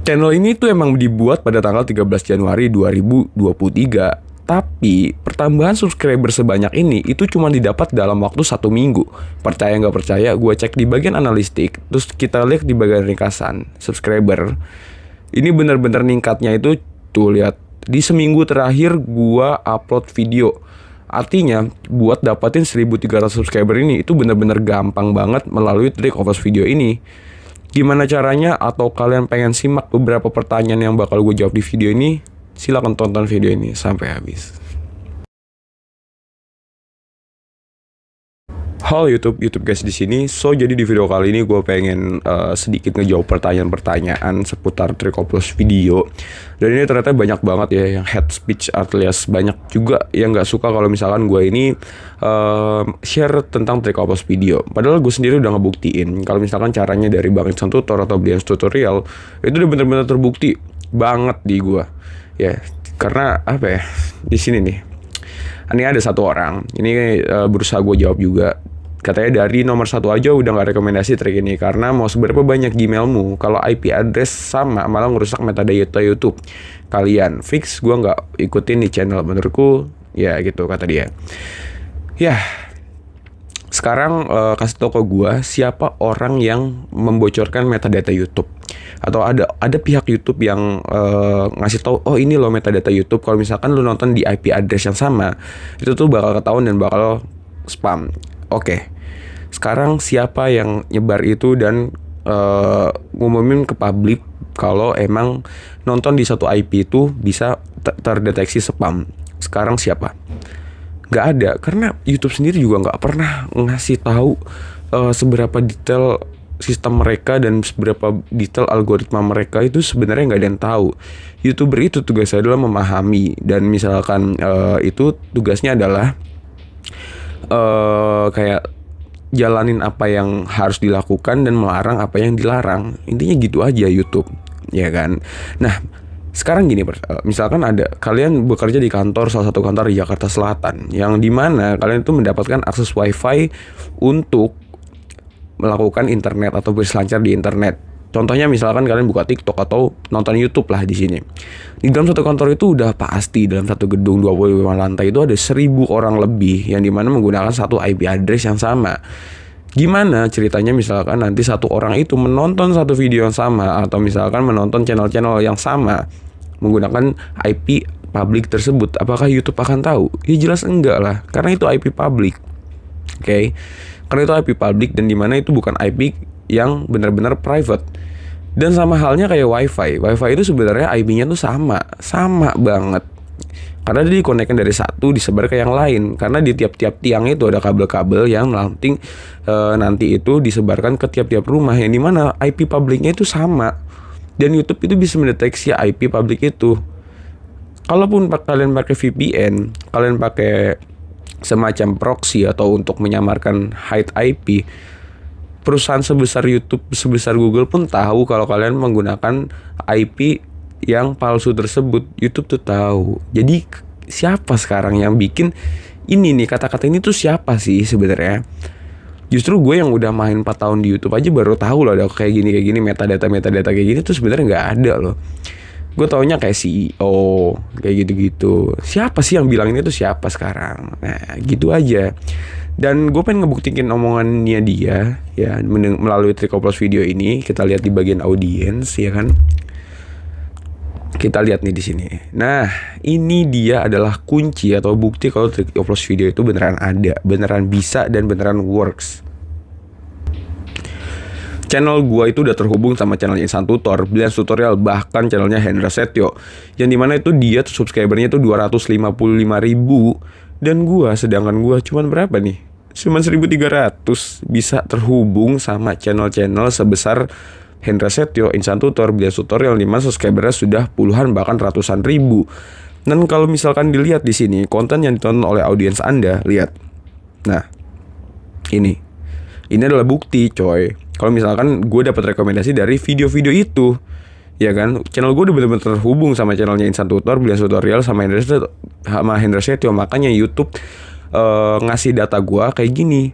Channel ini tuh emang dibuat pada tanggal 13 Januari 2023. Tapi pertambahan subscriber sebanyak ini itu cuma didapat dalam waktu 1 minggu. Percaya nggak percaya, gue cek di bagian analistik, terus kita lihat di bagian ringkasan subscriber. Ini bener-bener ningkatnya itu tuh lihat di seminggu terakhir gue upload video. Artinya buat dapatin 1300 subscriber ini itu bener-bener gampang banget melalui trik oplos video ini. Gimana caranya, atau kalian pengen simak beberapa pertanyaan yang bakal gue jawab di video ini? Silahkan tonton video ini sampai habis. Halo YouTube guys di sini. Jadi di video kali ini gue pengen sedikit ngejawab pertanyaan-pertanyaan seputar trik oplos video. Dan ini ternyata banyak banget ya yang hate speech, alias banyak juga yang nggak suka kalau misalkan gue ini share tentang trik oplos video. Padahal gue sendiri udah ngebuktiin kalau misalkan caranya dari Bang Instant Tutor atau Brilliance Tutorial itu udah bener-bener terbukti banget di gue. Ya, karena apa ya? Di sini nih. Ini ada satu orang. Ini berusaha gue jawab juga. Katanya dari nomor 1 aja udah gak rekomendasi trik ini karena mau seberapa banyak Gmailmu, kalau IP address sama malah ngerusak metadata YouTube kalian. Fix gue nggak ikutin di channel, menurutku ya gitu kata dia. Ya, sekarang kasih tau ke gue siapa orang yang membocorkan metadata YouTube. Atau ada pihak YouTube yang ngasih tahu, oh ini loh metadata YouTube. Kalau misalkan lu nonton di IP address yang sama, itu tuh bakal ketahuan dan bakal spam. Oke. Sekarang siapa yang nyebar itu dan ngumumin ke publik kalau emang nonton di satu IP itu bisa terdeteksi spam? Sekarang siapa? Gak ada, karena YouTube sendiri juga gak pernah ngasih tahu seberapa detail sistem mereka dan seberapa detail algoritma mereka itu sebenarnya nggak ada yang tahu. YouTuber itu tugasnya adalah memahami, dan misalkan itu tugasnya adalah kayak jalanin apa yang harus dilakukan dan melarang apa yang dilarang. Intinya gitu aja YouTube, ya kan? Nah, sekarang gini, misalkan ada kalian bekerja di kantor, salah satu kantor di Jakarta Selatan, yang dimana kalian itu mendapatkan akses WiFi untuk melakukan internet atau berselancar di internet. Contohnya misalkan kalian buka TikTok atau nonton YouTube lah di sini. Di dalam satu kantor itu udah pasti dalam satu gedung 25 lantai itu ada 1000 orang lebih yang dimana menggunakan satu IP address yang sama. Gimana ceritanya misalkan nanti satu orang itu menonton satu video yang sama atau misalkan menonton channel-channel yang sama menggunakan IP publik tersebut, apakah YouTube akan tahu? Ya jelas enggak lah, karena itu IP publik. Oke. Karena itu IP publik dan dimana itu bukan IP yang benar-benar private. Dan sama halnya kayak WiFi. WiFi itu sebenarnya IP-nya tuh sama banget. Karena dia dikonekkan dari satu disebar ke yang lain. Karena di tiap-tiap tiang itu ada kabel-kabel yang nanti itu disebarkan ke tiap-tiap rumah, yang dimana IP publiknya itu sama. Dan YouTube itu bisa mendeteksi IP publik itu. Kalaupun kalian pakai VPN, kalian pakai semacam proxy atau untuk menyamarkan hide IP, perusahaan sebesar YouTube, sebesar Google pun tahu kalau kalian menggunakan IP yang palsu tersebut. YouTube tuh tahu. Jadi siapa sekarang yang bikin ini nih, kata-kata ini tuh siapa sih sebenarnya? Justru gue yang udah main 4 tahun di YouTube aja baru tahu loh ada kayak gini metadata kayak gini tuh sebenarnya nggak ada loh. Gue taunya kayak CEO, kayak gitu-gitu. Siapa sih yang bilang ini tuh siapa sekarang? Nah, gitu aja. Dan gue pengen ngebuktiin omongannya dia, ya, melalui trik oplos video ini. Kita lihat di bagian audiens, ya kan? Kita lihat nih di sini. Nah, ini dia adalah kunci atau bukti kalau trik oplos video itu beneran ada, beneran bisa, dan beneran works. Channel gua itu udah terhubung sama channel Instant Tutor, Brilliance Tutorial, bahkan channelnya Hendra Setio, yang dimana itu dia subscribernya itu 255.000, dan sedangkan gua cuman berapa nih? Cuman 1.300. Bisa terhubung sama channel-channel sebesar Hendra Setio, Instant Tutor, Brilliance Tutorial, dimana subscribernya sudah puluhan bahkan ratusan ribu. Dan kalau misalkan dilihat di sini konten yang ditonton oleh audiens Anda, lihat. Nah, ini adalah bukti, coy. Kalau misalkan gue dapat rekomendasi dari video-video itu, ya kan, channel gue udah benar-benar terhubung sama channelnya Instant Tutor, Brilliance Tutorial, sama Hendra Setio. Makanya YouTube ngasih data gue kayak gini,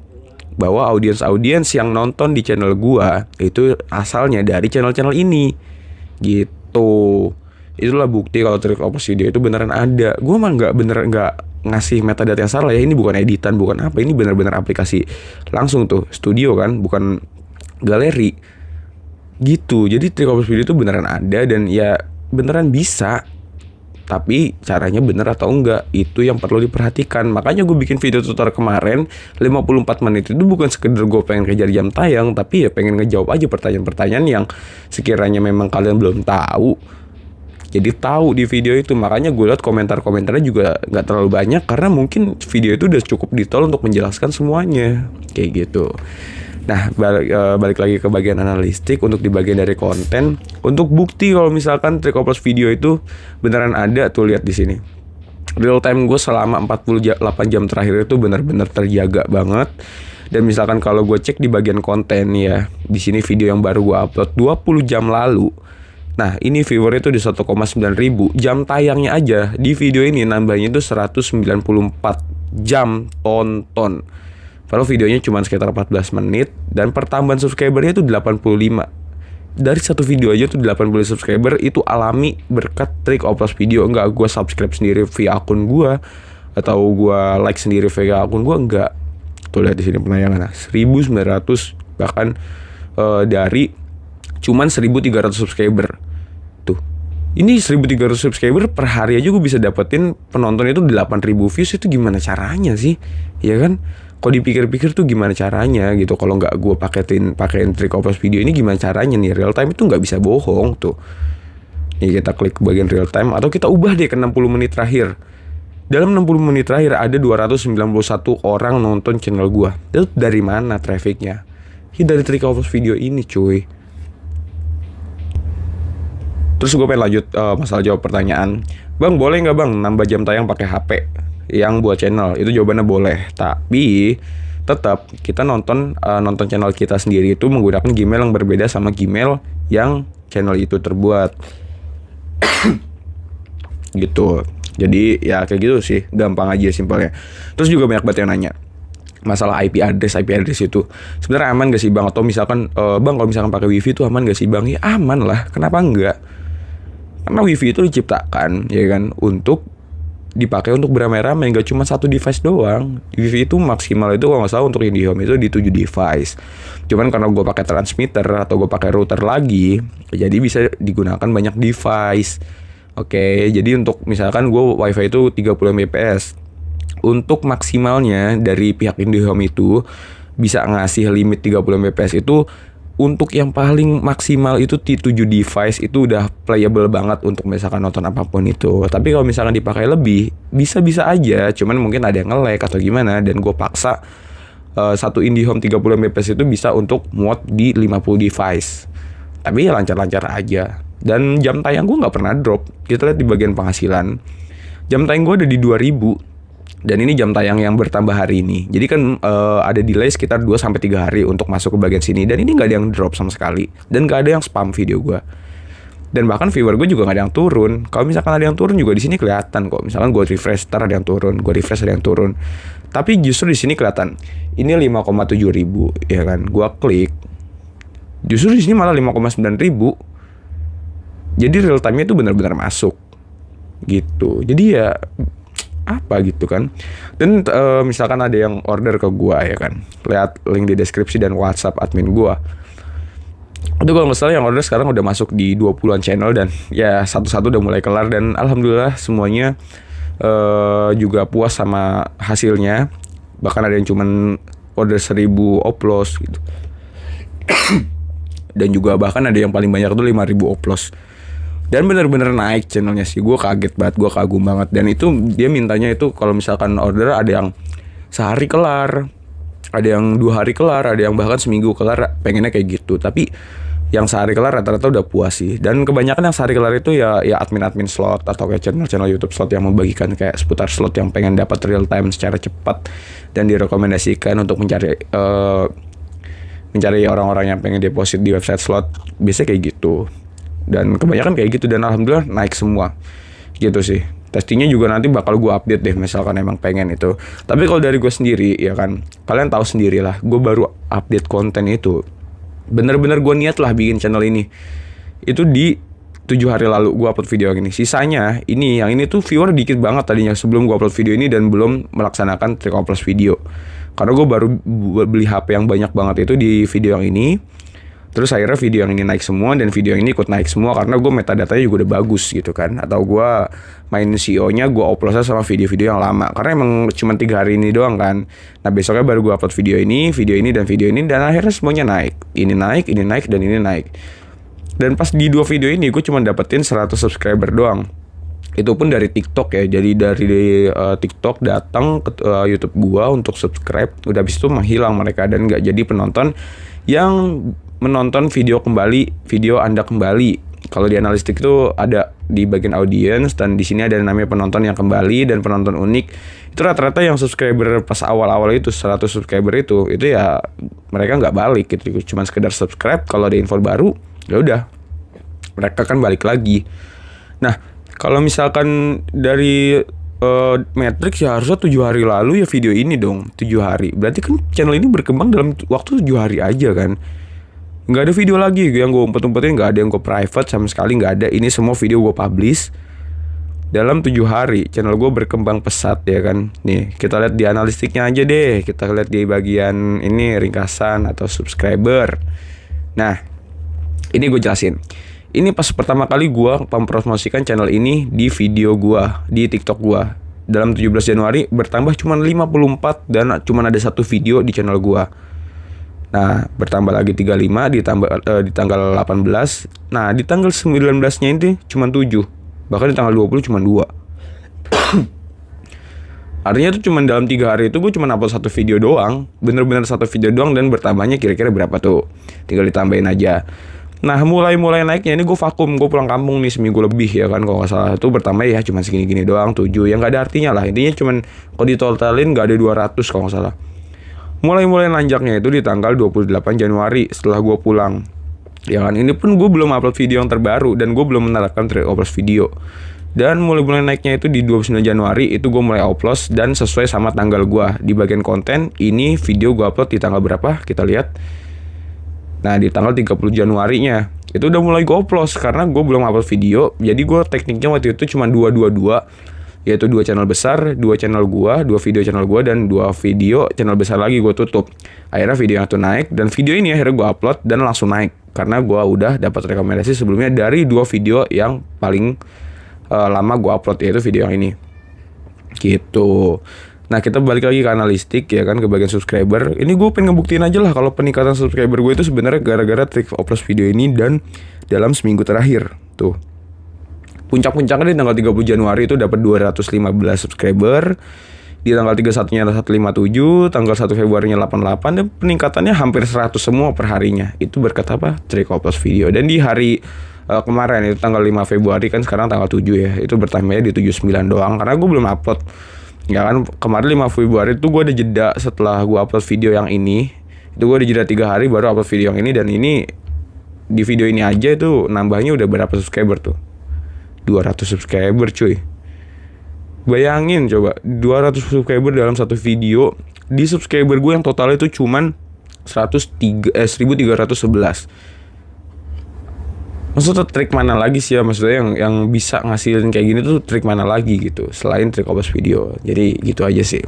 bahwa audiens yang nonton di channel gue itu asalnya dari channel-channel ini, gitu. Tuh, itulah bukti kalau trik ops video itu beneran ada. Gue mah nggak ngasih metadata yang salah ya. Ini bukan editan, bukan apa. Ini bener-bener aplikasi langsung tuh, studio kan, bukan galeri. Gitu. Jadi trik ops video itu beneran ada dan ya beneran bisa. Tapi caranya bener atau enggak, itu yang perlu diperhatikan. Makanya gue bikin video tutorial kemarin 54 menit itu bukan sekedar gue pengen kejar jam tayang, tapi ya pengen ngejawab aja pertanyaan-pertanyaan yang sekiranya memang kalian belum tahu. Jadi tahu di video itu. Makanya gue liat komentar-komentarnya juga gak terlalu banyak, karena mungkin video itu udah cukup detail untuk menjelaskan semuanya. Kayak gitu. Nah, balik lagi ke bagian analistik. Untuk di bagian dari konten, untuk bukti kalau misalkan trik ops video itu beneran ada, tuh lihat di sini. Real time gue selama 48 jam terakhir itu benar-benar terjaga banget. Dan misalkan kalau gue cek di bagian konten ya, di sini video yang baru gue upload 20 jam lalu. Nah, ini viewernya itu di 1,9 ribu. Jam tayangnya aja di video ini nambahnya itu 194 jam tonton. Kalau videonya cuma sekitar 14 menit dan pertambahan subscribernya itu 85. Dari satu video aja tuh 80 subscriber, itu alami berkat trik ops video. Enggak gue subscribe sendiri via akun gue atau gue like sendiri via akun gue, enggak. Tuh lihat di sini penayangan 1900, bahkan dari cuman 1300 subscriber. Tuh. Ini 1300 subscriber per hari aja gue bisa dapetin penonton itu 8000 views. Itu gimana caranya sih? Ya kan? Kalau dipikir-pikir tuh gimana caranya gitu. Kalau nggak gue pakein trik ops video ini, gimana caranya nih? Real time itu nggak bisa bohong tuh. Nih kita klik bagian real time, atau kita ubah deh ke 60 menit terakhir. Dalam 60 menit terakhir ada 291 orang nonton channel gue. Itu dari mana trafficnya? Ya dari trik ops video ini cuy. Terus gue pengen lanjut masalah jawab pertanyaan. Bang, boleh nggak bang nambah jam tayang pakai HP yang buat channel? Itu jawabannya boleh. Tapi tetap kita nonton channel kita sendiri itu menggunakan Gmail yang berbeda sama Gmail yang channel itu terbuat. Gitu. Jadi ya kayak gitu sih, gampang aja simpelnya. Terus juga banyak banget yang nanya masalah IP address itu sebenarnya aman gak sih bang? Atau misalkan bang, kalau misalkan pakai wifi itu aman gak sih bang? Ya aman lah, kenapa enggak? Karena wifi itu diciptakan ya kan untuk dipakai untuk beramai-ramai, nggak cuma satu device doang. Wifi itu maksimal itu kalau nggak salah untuk IndiHome itu di 7 device. Cuman karena gue pakai transmitter atau gue pakai router lagi, jadi bisa digunakan banyak device. Oke, jadi untuk misalkan gue wifi itu 30 Mbps, untuk maksimalnya dari pihak IndiHome itu bisa ngasih limit 30 Mbps itu. Untuk yang paling maksimal itu di 7 device itu udah playable banget untuk misalkan nonton apapun itu. Tapi kalau misalkan dipakai lebih, bisa-bisa aja. Cuman mungkin ada yang nge-lag atau gimana. Dan gue paksa satu IndiHome 30 Mbps itu bisa untuk muat di 50 device. Tapi ya lancar-lancar aja. Dan jam tayang gue gak pernah drop. Kita lihat di bagian penghasilan. Jam tayang gue ada di 2000. Dan ini jam tayang yang bertambah hari ini. Jadi kan ada delay sekitar 2-3 hari untuk masuk ke bagian sini. Dan ini gak ada yang drop sama sekali. Dan gak ada yang spam video gue. Dan bahkan viewer gue juga gak ada yang turun. Kalau misalkan ada yang turun juga di sini kelihatan kok. Misalkan gue refresh, ntar ada yang turun. Gue refresh, ada yang turun. Tapi justru di sini kelihatan. Ini 5,7 ribu, ya kan. Gue klik. Justru di sini malah 5,9 ribu. Jadi real time-nya itu benar-benar masuk. Gitu. Jadi ya apa gitu kan. Dan misalkan ada yang order ke gua ya kan, lihat link di deskripsi dan WhatsApp admin gua. Itu kalau nggak salah yang order sekarang udah masuk di 20-an channel. Dan ya satu-satu udah mulai kelar. Dan alhamdulillah semuanya juga puas sama hasilnya. Bahkan ada yang cuman order 1000 oplos gitu. Dan juga bahkan ada yang paling banyak tuh 5000 oplos. Dan bener-bener naik channelnya sih. Gue kaget banget, gue kagum banget. Dan itu dia mintanya itu kalau misalkan order ada yang sehari kelar, ada yang 2 hari kelar, ada yang bahkan seminggu kelar. Pengennya kayak gitu. Tapi yang sehari kelar rata-rata udah puas sih. Dan kebanyakan yang sehari kelar itu ya admin-admin slot atau kayak channel-channel YouTube slot yang membagikan kayak seputar slot yang pengen dapat real time secara cepat dan direkomendasikan untuk mencari orang-orang yang pengen deposit di website slot. Biasanya kayak gitu. Dan kebanyakan kayak gitu. Dan alhamdulillah naik semua. Gitu sih. Testingnya juga nanti bakal gue update deh misalkan emang pengen itu. Tapi kalau dari gue sendiri ya kan, kalian tahu sendiri lah, gue baru update konten itu. Bener-bener gue niat lah bikin channel ini itu di hari lalu gue upload video yang ini. Sisanya yang ini tuh viewer dikit banget tadinya sebelum gue upload video ini dan belum melaksanakan trik oplos video. Karena gue baru beli HP yang banyak banget itu di video yang ini. Terus akhirnya video yang ini naik semua dan video yang ini ikut naik semua karena gue metadatanya juga udah bagus gitu kan. Atau gue main SEO-nya gue uploadnya sama video-video yang lama. Karena emang cuma 3 hari ini doang kan. Nah besoknya baru gue upload video ini dan akhirnya semuanya naik. Ini naik, dan ini naik. Dan pas di 2 video ini gue cuma dapetin 100 subscriber doang. Itu pun dari TikTok ya. Jadi dari TikTok datang ke YouTube gua untuk subscribe. Udah habis itu menghilang mereka dan gak jadi penonton yang menonton video Anda kembali. Kalau di analistik itu ada di bagian audience dan di sini ada namanya penonton yang kembali dan penonton unik. Itu rata-rata yang subscriber pas awal-awal itu 100 subscriber itu ya mereka nggak balik gitu, cuma sekedar subscribe. Kalau ada info baru ya udah mereka kan balik lagi. Nah kalau misalkan dari Matrix ya harusnya 7 hari lalu ya video ini dong 7 hari. Berarti kan channel ini berkembang dalam waktu 7 hari aja kan. Nggak ada video lagi yang gue umpet-umpetin, nggak ada yang gue private sama sekali, nggak ada. Ini semua video gue publish dalam 7 hari. Channel gue berkembang pesat ya kan. Nih kita lihat di analistiknya aja deh. Kita lihat di bagian ini ringkasan atau subscriber. Nah ini gue jelasin. Ini pas pertama kali gue mempromosikan channel ini di video gue di TikTok gue. Dalam 17 Januari bertambah cuma 54 dan cuma ada 1 video di channel gue. Nah, bertambah lagi 35 di tanggal 18. Nah, di tanggal 19-nya ini cuma 7. Bahkan di tanggal 20 cuma 2. Artinya itu cuma dalam 3 hari itu gue cuma upload 1 video doang. Bener-bener 1 video doang dan bertambahnya kira-kira berapa tuh. Tinggal ditambahin aja. Nah, mulai naiknya ini gue vakum. Gue pulang kampung nih seminggu lebih ya kan. Kalau gak salah itu bertambah ya cuma segini-gini doang 7. Yang gak ada artinya lah. Intinya cuma kalau ditotalin gak ada 200 kalau gak salah. Mulai nanjaknya itu di tanggal 28 Januari setelah gue pulang. Ya kan, ini pun gue belum upload video yang terbaru dan gue belum menerapkan trik oplos video. Dan mulai naiknya itu di 29 Januari itu gue mulai upload dan sesuai sama tanggal gue. Di bagian konten ini video gue upload di tanggal berapa? Kita lihat. Nah di tanggal 30 Januarinya itu udah mulai gue upload karena gue belum upload video. Jadi gue tekniknya waktu itu cuma 2 yaitu 2 channel besar, 2 channel gua, 2 video channel gua dan 2 video channel besar lagi gua tutup. Akhirnya video yang itu naik dan video ini akhirnya gua upload dan langsung naik karena gua udah dapat rekomendasi sebelumnya dari 2 video yang paling lama gua upload, yaitu video yang ini. Gitu. Nah kita balik lagi ke analistik ya kan, ke bagian subscriber. Ini gue pengen ngebuktiin aja lah kalau peningkatan subscriber gue itu sebenarnya gara-gara trik oplos video ini dan dalam seminggu terakhir tuh. Puncak-puncaknya di tanggal 30 Januari itu dapat 215 subscriber. Di tanggal 31-nya ada 157, tanggal 1 Februarinya 88, dan peningkatannya hampir 100 semua per harinya. Itu berkat apa? Trik oplos video. Dan di hari kemarin itu tanggal 5 Februari kan sekarang tanggal 7 ya. Itu bertambahnya di 79 doang karena gue belum upload. Ya kan kemarin 5 Februari itu gue ada jeda setelah gue upload video yang ini. Itu gue ada jeda 3 hari baru upload video yang ini, dan ini di video ini aja itu nambahnya udah berapa subscriber tuh? 200 subscriber cuy. Bayangin coba 200 subscriber dalam satu video. Di subscriber gue yang total itu cuman 1311. Maksudnya trik mana lagi sih ya? Maksudnya yang bisa ngasilin kayak gini tuh trik mana lagi gitu selain trik oplos video. Jadi gitu aja sih.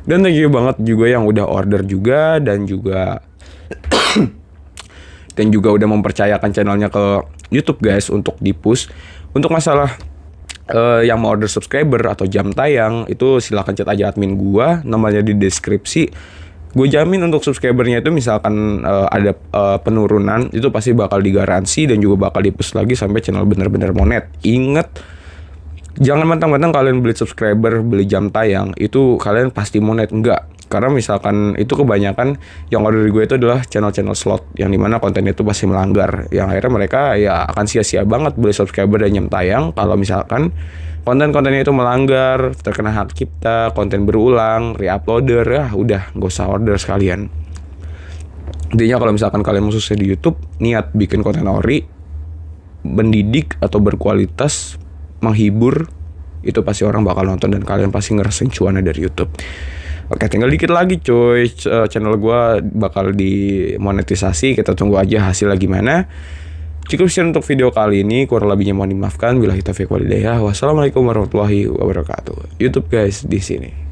Dan thank you banget juga yang udah order juga dan juga dan juga udah mempercayakan channelnya ke YouTube guys untuk di-push. Untuk masalah yang mau order subscriber atau jam tayang itu silahkan chat aja admin gua, namanya di deskripsi. Gue jamin untuk subscribernya itu misalkan ada penurunan itu pasti bakal digaransi dan juga bakal di-push lagi sampai channel bener-bener monet. Ingat, jangan mentang-mentang kalian beli subscriber, beli jam tayang itu kalian pasti monet, enggak. Karena misalkan itu kebanyakan yang order di gue itu adalah channel-channel slot yang dimana kontennya itu pasti melanggar, yang akhirnya mereka ya akan sia-sia banget beli subscriber dan jam tayang kalau misalkan konten-kontennya itu melanggar, terkena hak cipta, konten berulang, reuploader, ya udah gak usah order sekalian. Intinya kalau misalkan kalian mau sukses di YouTube, niat bikin konten ori, mendidik atau berkualitas, menghibur, itu pasti orang bakal nonton dan kalian pasti ngerasain cuannya dari YouTube. Oke, tinggal dikit lagi cuy, channel gue bakal dimonetisasi, kita tunggu aja hasilnya gimana. Cukup sekian untuk video kali ini, kurang lebihnya mohon dimaafkan. Billahi taufiq walhidayah. Wassalamualaikum warahmatullahi wabarakatuh. YouTube guys di sini.